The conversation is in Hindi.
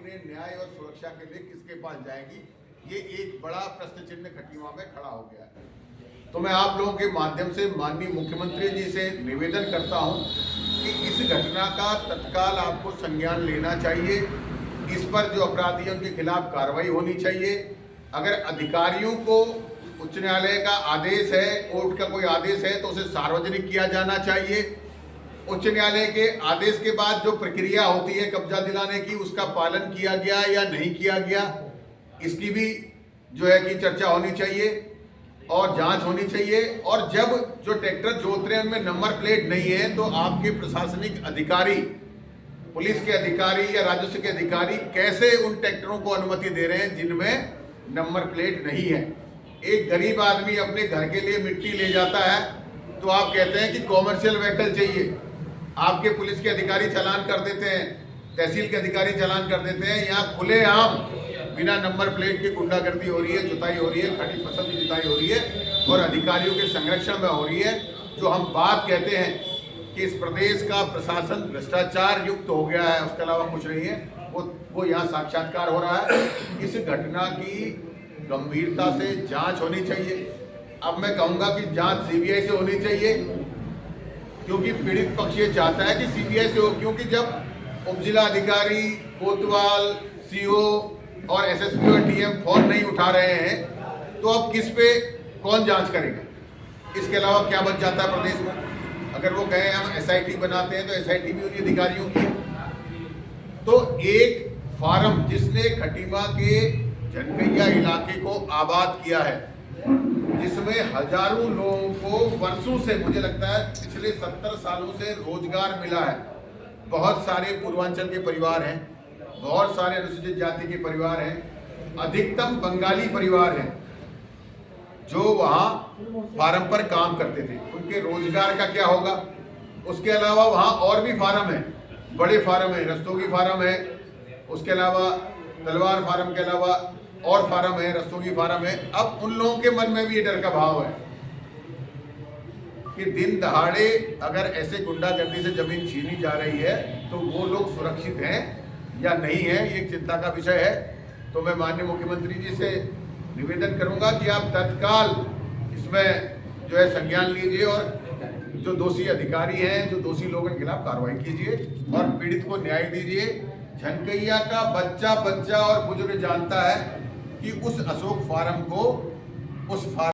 अपने न्याय और सुरक्षा के लिए किसके पास जाएगी, ये एक बड़ा प्रश्न चिन्ह खटीमा में खड़ा हो गया है। तो मैं आप लोगों के माध्यम से माननीय मुख्यमंत्री जी से निवेदन करता हूं कि इस घटना का तत्काल आपको संज्ञान लेना चाहिए। इस पर जो अपराधियों के खिलाफ कार्रवाई होनी चाहिए। अगर अधिकारियों को उच्च न्यायालय का आदेश है, कोर्ट का कोई आदेश है, तो उसे सार्वजनिक किया जाना चाहिए। उच्च न्यायालय के आदेश के बाद जो प्रक्रिया होती है कब्जा दिलाने की, उसका पालन किया गया या नहीं किया गया, इसकी भी जो है कि चर्चा होनी चाहिए और जांच होनी चाहिए। और जब जो ट्रैक्टर जोत रहे हैं उनमें नंबर प्लेट नहीं है, तो आपके प्रशासनिक अधिकारी, पुलिस के अधिकारी या राजस्व के अधिकारी कैसे उन ट्रैक्टरों को अनुमति दे रहे हैं जिनमें नंबर प्लेट नहीं है। एक गरीब आदमी अपने घर के लिए मिट्टी ले जाता है तो आप कहते हैं कि कॉमर्शियल व्हीकल चाहिए। आपके पुलिस के अधिकारी चालान कर देते हैं, तहसील के अधिकारी चालान कर देते हैं। यहाँ खुलेआम बिना नंबर प्लेट के गुंडागर्दी हो रही है, जुताई हो रही है, खड़ी फसल की जुताई हो रही है और अधिकारियों के संरक्षण में हो रही है। जो हम बात कहते हैं कि इस प्रदेश का प्रशासन भ्रष्टाचार युक्त हो गया है, उसके अलावा कुछ नहीं है, वो यहाँ साक्षात्कार हो रहा है। इस घटना की गंभीरता से जांच होनी चाहिए। अब मैं कहूँगा कि जांच सीबीआई से होनी चाहिए, क्योंकि पीड़ित पक्ष ये चाहता है कि सीबीआई से हो, क्योंकि जब उप जिला अधिकारी, कोतवाल, सीओ और एसएसपी और डीएम फोन नहीं उठा रहे हैं तो अब किस पे कौन जांच करेगा। इसके अलावा क्या बच जाता है प्रदेश में? अगर वो कहें हम एसआईटी बनाते हैं तो एसआईटी भी उन्हीं अधिकारियों की। तो एक फार्म जिसने खटीमा के जनकैया इलाके को आबाद किया है, जिसमें हजारों लोगों को वर्षों से, मुझे लगता है पिछले 70 सालों से रोजगार मिला है। बहुत सारे पूर्वांचल के परिवार हैं, बहुत सारे अनुसूचित जाति के परिवार हैं, अधिकतम बंगाली परिवार हैं जो वहाँ फार्म पर काम करते थे। उनके रोजगार का क्या होगा? उसके अलावा वहाँ और भी फार्म है, बड़े फार्म है, रस्तोगी फार्म है, उसके अलावा तलवार फार्म के अलावा और फार्म है, रस्तोगी फार्म है। अब उन लोगों के मन में भी ये डर का भाव है कि दिन दहाड़े अगर ऐसे गुंडागर्दी से जमीन छीनी जा रही है तो वो लोग सुरक्षित हैं या नहीं है, ये एक चिंता का विषय है। तो मैं माननीय मुख्यमंत्री जी से निवेदन करूंगा कि आप तत्काल इसमें जो है संज्ञान लीजिए और जो दोषी अधिकारी हैं, जो दोषी लोगों के खिलाफ कार्रवाई कीजिए और पीड़ित को न्याय दीजिए। झनकैया का बच्चा बच्चा और बुजुर्ग जानता है कि उस अशोक फार्म को, उस फार्म